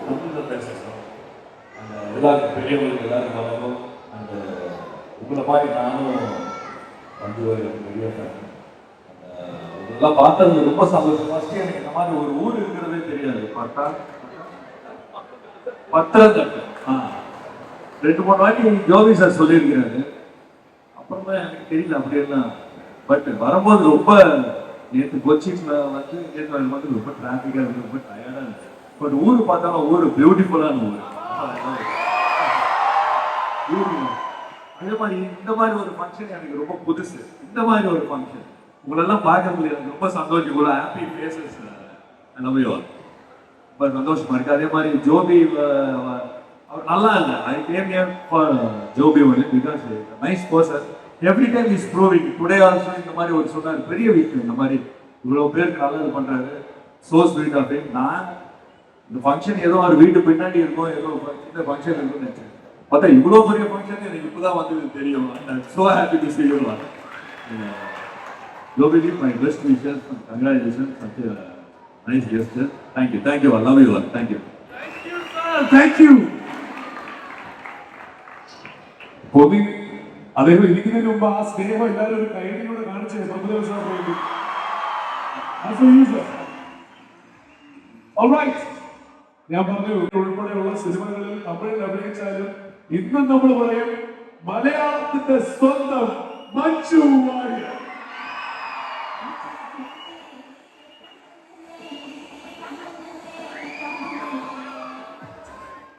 தமிழில் பேசணும். அந்த எல்லாருக்கும் பெரியவங்களுக்கு எல்லாரும் வணக்கம். அந்த உங்களை மாதிரி நானும் வந்து ஒரு பெரிய ஃபேன். இதெல்லாம் பார்த்தது ரொம்ப சந்தோஷம். ஃபர்ஸ்ட் எனக்கு இந்த மாதிரி ஒரு ஊர் இருக்கிறதே தெரியாது. பார்த்தா பத்திரத்தட்டு 2-3 வாட்டி ஜோவி சார் சொல்லியிருக்கிறாரு. அப்புறமா எனக்கு தெரியல அப்படியெல்லாம். பட் வரும்போது ரொம்ப நேற்று கொச்சின்ல வந்து நேற்று வந்து ரொம்ப டிராஃபிக்காக இருக்கு, ரொம்ப டயர்டாக இருந்துச்சு. பட் ஊர் பார்த்தாலும் ஊர் பியூட்டிஃபுல்லான ஊர். அதே மாதிரி இந்த மாதிரி ஒரு ஃபங்க்ஷன் எனக்கு ரொம்ப புதுசு. இந்த மாதிரி ஒரு ஃபங்க்ஷன் உங்களெல்லாம் பார்க்கறதுல எனக்கு ரொம்ப சந்தோஷம். இவ்வளோ happy faces love you all. ரொம்ப சந்தோஷமா இருக்கு. அதே மாதிரி ஜோபி அவர் நல்லா இல்லை. I came here for Joby only because nice person. Every time is proving. Today also இந்த மாதிரி ஒரு சொன்னார், பெரிய விஷயம். இந்த மாதிரி இவ்வளோ பேருக்கு நல்லா இது பண்றாரு. So sweet of it. நான் இந்த ஃபங்க்ஷன் ஏதோ ஒரு வீட்டு பின்னாடி இருக்கும், ஏதோ சின்ன ஃபங்க்ஷன் இருக்கும்னு நினைச்சேன். பார்த்தா இவ்வளோ பெரிய ஃபங்க்ஷன் எனக்கு இப்போதான் வந்து தெரியும். So happy to see you all. Globally, my best wishes and congratulations. Such a nice gesture. Thank you. Thank you all. Love you all. Thank you. Thank you, sir. Thank you. പൊതുവെ അദ്ദേഹം ഇരിക്കുന്നതിന് മുമ്പ് ആ സ്നേഹം എല്ലാവരും ഒരു കൈയോടെ കാണിച്ച് Prabhudeva sir പോയി. ഞാൻ പറഞ്ഞു ഉൾപ്പെടെയുള്ള സിനിമകളിൽ തമിഴിൽ അഭിനയിച്ചാലും ഇന്നും നമ്മൾ പറയും മലയാളത്തിന്റെ സ്വന്തം മഞ്ജു വാര്യർ.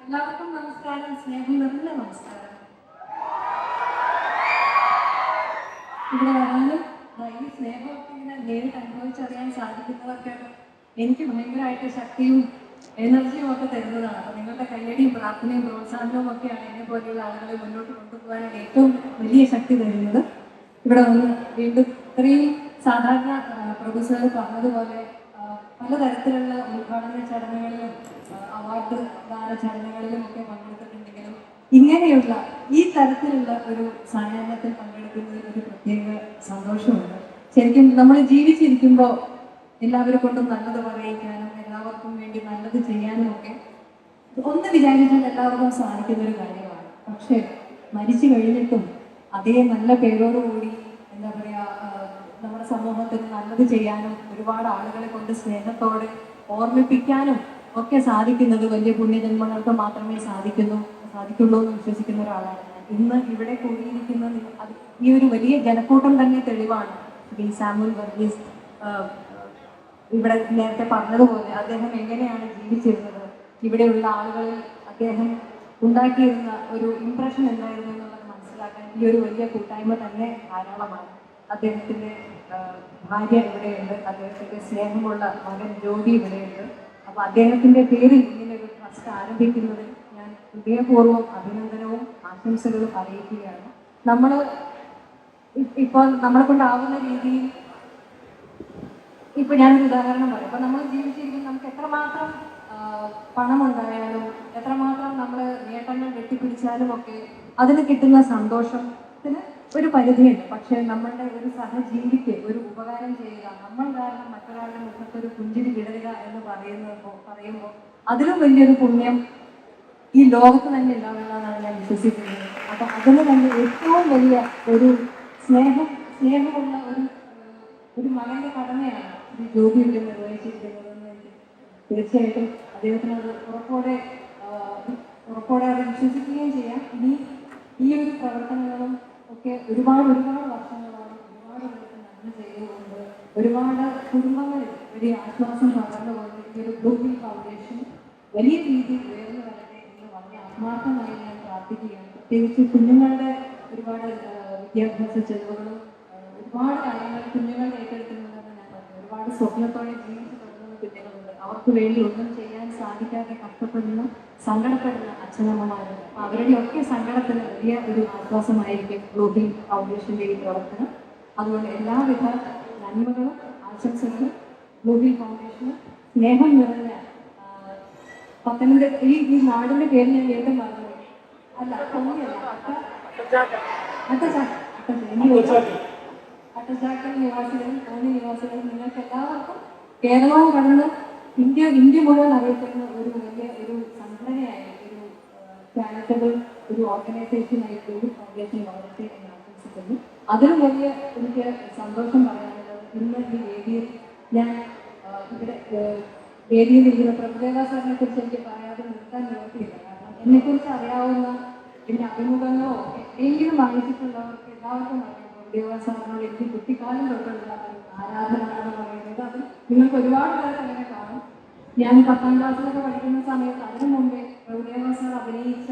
എല്ലാവർക്കും നമസ്കാരം. സ്നേഹം നിറഞ്ഞ നമസ്കാരം. ഇവിടെ വരാനും ഈ സ്നേഹമൊക്കെ ഇങ്ങനെ നേരിട്ട് അനുഭവിച്ചറിയാൻ സാധിക്കുന്നവർക്ക് എനിക്ക് ഭയങ്കരമായിട്ട് ശക്തിയും എനർജിയും ഒക്കെ തരുന്നതാണ്. അപ്പോൾ നിങ്ങളുടെ കയ്യടിയും പ്രാർത്ഥനയും പ്രോത്സാഹനവും ഒക്കെയാണ് എന്നെ പോലെയുള്ള ആളുകളെ മുന്നോട്ട് കൊണ്ടുപോകാനാണ് ഏറ്റവും വലിയ ശക്തി തരുന്നത്. ഇവിടെ വന്ന് വീണ്ടും ഇത്രയും സാധാരണ പ്രൊഡ്യൂസർ പറഞ്ഞതുപോലെ പലതരത്തിലുള്ള ഉദ്ഘാടന ചടങ്ങുകളിലും അവാർഡ് ദാന ചടങ്ങുകളിലും ഒക്കെ പങ്കെടുത്തിട്ടുണ്ടെങ്കിലും ഇങ്ങനെയുള്ള ഈ തരത്തിലുള്ള ഒരു സായാഹ്നത്തിൽ പങ്കെടുക്കുന്നതിൽ ഒരു പ്രത്യേക സന്തോഷമുണ്ട്. ശരിക്കും നമ്മൾ ജീവിച്ചിരിക്കുമ്പോൾ എല്ലാവരെ കൊണ്ടും നല്ലത് പറയിക്കാനും എല്ലാവർക്കും വേണ്ടി നല്ലത് ചെയ്യാനും ഒക്കെ ഒന്ന് വിചാരിച്ചാൽ എല്ലാവർക്കും സാധിക്കുന്ന ഒരു കാര്യമാണ്. പക്ഷേ മരിച്ചു കഴിഞ്ഞിട്ടും അതേ നല്ല പേരോടുകൂടി എന്താ പറയുക, നമ്മുടെ സമൂഹത്തിന് നല്ലത് ചെയ്യാനും ഒരുപാട് ആളുകളെ കൊണ്ട് സ്നേഹത്തോടെ ഓർമ്മിപ്പിക്കാനും ഒക്കെ സാധിക്കുന്നത് വലിയ പുണ്യജന്മങ്ങൾക്ക് മാത്രമേ സാധിക്കുള്ളൂ എന്ന് വിശ്വസിക്കുന്ന ഒരാളാണ് ഞാൻ. ഇന്ന് ഇവിടെ കൂടിയിരിക്കുന്ന ഈ ഒരു വലിയ ജനക്കൂട്ടം തന്നെ തെളിവാണ്. ശ്രീ സാമുൽ വർഗീസ് ഇവിടെ നേരത്തെ പറഞ്ഞതുപോലെ അദ്ദേഹം എങ്ങനെയാണ് ജീവിച്ചിരുന്നത്, ഇവിടെയുള്ള ആളുകളിൽ അദ്ദേഹം ഉണ്ടാക്കിയിരുന്ന ഒരു ഇംപ്രഷൻ എന്തായിരുന്നു എന്നുള്ളത് മനസ്സിലാക്കാൻ ഈ ഒരു വലിയ കൂട്ടായ്മ തന്നെ ധാരാളമാണ്. അദ്ദേഹത്തിൻ്റെ ഭാര്യ ഇവിടെയുണ്ട്, അദ്ദേഹത്തിൻ്റെ സ്നേഹമുള്ള മകൻ ജ്യോതി ഇവിടെയുണ്ട്. അപ്പോൾ അദ്ദേഹത്തിൻ്റെ പേരിൽ ഇങ്ങനൊരു ട്രസ്റ്റ് ആരംഭിക്കുന്നതിൽ ഞാൻ ഹൃദയപൂർവ്വം അഭിനന്ദനവും ആശംസകളും അറിയിക്കുകയാണ്. നമ്മൾ ഇപ്പോൾ നമ്മളെ കൊണ്ടാവുന്ന രീതിയിൽ ഇപ്പൊ ഞാനൊരു ഉദാഹരണം പറയാം. അപ്പൊ നമ്മൾ ജീവിച്ചിരിക്കും, നമുക്ക് എത്രമാത്രം പണമുണ്ടായാലും എത്രമാത്രം നമ്മൾ നേട്ടങ്ങൾ വെട്ടിപ്പിടിച്ചാലും ഒക്കെ അതിന് കിട്ടുന്ന സന്തോഷത്തിന് ഒരു പരിധിയുണ്ട്. പക്ഷെ നമ്മളുടെ ഒരു സഹജീവിക്ക് ഒരു ഉപകാരം ചെയ്യുക, നമ്മൾ കാരണം മറ്റൊരാളുടെ മുഖത്തൊരു പുഞ്ചിരി വിടരുക എന്ന് പറയുമ്പോൾ അതിലും വലിയൊരു പുണ്യം ഈ ലോകത്ത് തന്നെ ഉണ്ടാവുന്നതാണ് ഞാൻ വിശ്വസിക്കുന്നത്. അപ്പൊ അതിന് തന്നെ ഏറ്റവും വലിയ ഒരു സ്നേഹമുള്ള ഒരു മകന്റെ കടമയാണ് ഈ ജോബിയുടെ നിർവഹിച്ചിരിക്കുന്നതെന്ന് തീർച്ചയായിട്ടും അദ്ദേഹത്തിന് അത് ഉറപ്പോടെ അത് വിശ്വസിക്കുകയും ചെയ്യാം. ഇനി ഈ ഒരു പ്രവർത്തനങ്ങളും ഒക്കെ ഒരുപാട് വർഷങ്ങളാണ് ഒരുപാട് പേർക്ക് നന്മ ചെയ്തുകൊണ്ട് ഒരുപാട് കുടുംബങ്ങളിൽ വലിയ ആശ്വാസം പകർന്നുകൊണ്ട് ഈ ഒരു ഗ്ലോബൽ ഫൗണ്ടേഷൻ വലിയ രീതിയിൽ ഉയർന്നു വരട്ടെ എന്ന് വളരെ ആത്മാർത്ഥമായി ഞാൻ പ്രാർത്ഥിക്കുകയാണ്. പ്രത്യേകിച്ച് കുഞ്ഞുങ്ങളുടെ ഒരുപാട് വിദ്യാഭ്യാസ ചെലവുകളും ഒരുപാട് കാര്യങ്ങൾ കുഞ്ഞുങ്ങൾ ഏറ്റെടുക്കുന്നുണ്ടെന്ന് ഞാൻ പറഞ്ഞു. ഒരുപാട് സ്വപ്നത്തോടെ ജീവിച്ചു തുടങ്ങുന്ന കുഞ്ഞുങ്ങളുണ്ട്. അവർക്ക് വേണ്ടി ഒന്നും ചെയ്യാൻ സാധിക്കാതെ കഷ്ടപ്പെടുന്ന സങ്കടപ്പെടുന്ന അച്ഛനമ്മമാരുണ്ട്. അപ്പോൾ അവരുടെയൊക്കെ സങ്കടത്തിന് വലിയ ഒരു ആശ്വാസമായിരിക്കും ഗ്ലോബൽ ഫൗണ്ടേഷൻ്റെ ഈ പ്രവർത്തനം. അതുകൊണ്ട് എല്ലാവിധ നന്മകളും ആശംസകളും ഗ്ലോബൽ ഫൗണ്ടേഷന്. സ്നേഹം നിറഞ്ഞ പത്തനംതിട്ട ഈ നാടിൻ്റെ പേര് ഞാൻ വീണ്ടും പറഞ്ഞു. അല്ല തോന്നിയല്ല അട്ടച്ചാക്കൽ നിവാസികളും തോന്നി നിവാസികളും നിങ്ങൾക്ക് എല്ലാവർക്കും കേരളവും കടന്ന് ഇന്ത്യ മുഴുവൻ അറിയപ്പെടുന്ന ഒരു വലിയ ഒരു ചാരിറ്റബിൾ ഒരു ഓർഗനൈസേഷനായിട്ട് ഒരു ഫൗണ്ടേഷൻ വളരട്ടെ എന്ന് ആശംസിക്കുന്നു. അതിന് വലിയ എനിക്ക് സന്തോഷം പറയാനുള്ളത് ഇന്ന് ഈ വേദിയിൽ ഞാൻ ഇവിടെ വേദിയിൽ ഇരിക്കുന്ന പ്രഭുദേവ സാറിനെ കുറിച്ച് എനിക്ക് പറയാതെ നിർത്താൻ നിവർത്തിയില്ല. കാരണം എന്നെക്കുറിച്ച് അറിയാവുന്ന എൻ്റെ അഭിമുഖങ്ങളോ എങ്കിലും വാങ്ങിച്ചിട്ടുള്ളവർക്ക് എല്ലാവർക്കും അറിയാം പ്രഭുദേവ സാറിനോട് എനിക്ക് കുട്ടിക്കാലം തൊട്ടുള്ള ഒരു ആരാധന എന്ന് പറയുന്നത്. അത് നിങ്ങൾക്ക് ഒരുപാട് പേർക്ക് അങ്ങനെ കാണും. ഞാൻ 10ാം ക്ലാസ്സിലൊക്കെ പഠിക്കുന്ന സമയത്ത് അതിനു മുമ്പേ പ്രഭുദേവ സാർ അഭിനയിച്ച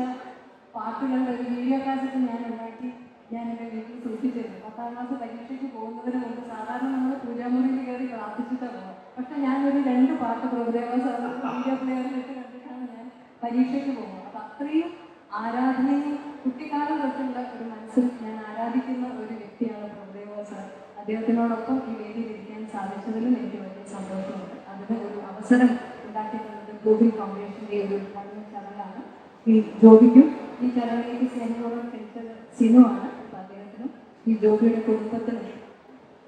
പാട്ടുകളുടെ ഒരു വീഡിയോ കാസറ്റ് ഞാൻ ഉണ്ടാക്കി ഞാൻ എൻ്റെ വീട്ടിൽ സൂക്ഷിച്ചിരുന്നു. 10ാം ക്ലാസ് പരീക്ഷയ്ക്ക് പോകുന്നതിന് മുമ്പ് സാധാരണ നമ്മൾ പൂജാമുറിയിൽ കയറി പ്രാർത്ഥിച്ചിട്ടാണ് പോകും. പക്ഷെ ഞാനൊരു 2 പാട്ട് പ്രഭുദേവ സാർ വീഡിയോ പ്ലെയറിലിട്ട് കണ്ടിട്ടാണ് ഞാൻ പരീക്ഷയ്ക്ക് പോകുന്നത്. അപ്പം അത്രയും ആരാധനയും കുട്ടിക്കാലം തൊട്ടുള്ള ഒരു മനസ്സിൽ ഞാൻ ആരാധിക്കുന്ന ഒരു വ്യക്തിയാണ് പ്രഭുദേവ സാർ. അദ്ദേഹത്തിനോടൊപ്പം ഈ വേദിയിൽ ഇരിക്കാൻ സാധിച്ചതിലും എനിക്ക് വലിയ സന്തോഷമുണ്ട്. അതിന് ഒരു അവസരം ഉണ്ടാക്കിയിട്ടുള്ളത് ഗോകുൽ ഫൗണ്ടേഷൻ്റെ ഒരു ഉദ്ഘാടന ചടങ്ങാണ്. ഈ ജോബിക്കും ഈ ചടങ്ങിലേക്ക് സ്നേഹപൂർവ്വം ക്ഷണിച്ചത് സിനുവാണ്. അപ്പം അദ്ദേഹത്തിനും ഈ ജോബിയുടെ കുടുംബത്തിനും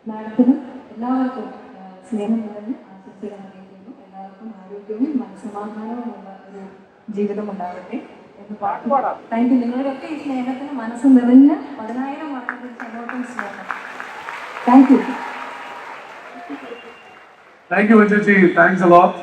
മാഡത്തിനും എല്ലാവർക്കും സ്നേഹം നിറഞ്ഞ് ആശംസകൾ അറിയിക്കുന്നു. എല്ലാവർക്കും ആരോഗ്യവും മനസ്സമാധാനവുമുള്ള ഒരു ജീവിതം ഉണ്ടാവട്ടെ എന്ന് പാടുപാടാം. Thank you. നിങ്ങളുടെയൊക്കെ ഈ സ്നേഹത്തിന് മനസ്സ് നിറഞ്ഞ് 10,000 വാക്കുകൾ അങ്ങോട്ടും സ്നേഹം. Thank you. താങ്ക് യു ചേച്ചി, താങ്ക്സ് അ ലോട്ട്.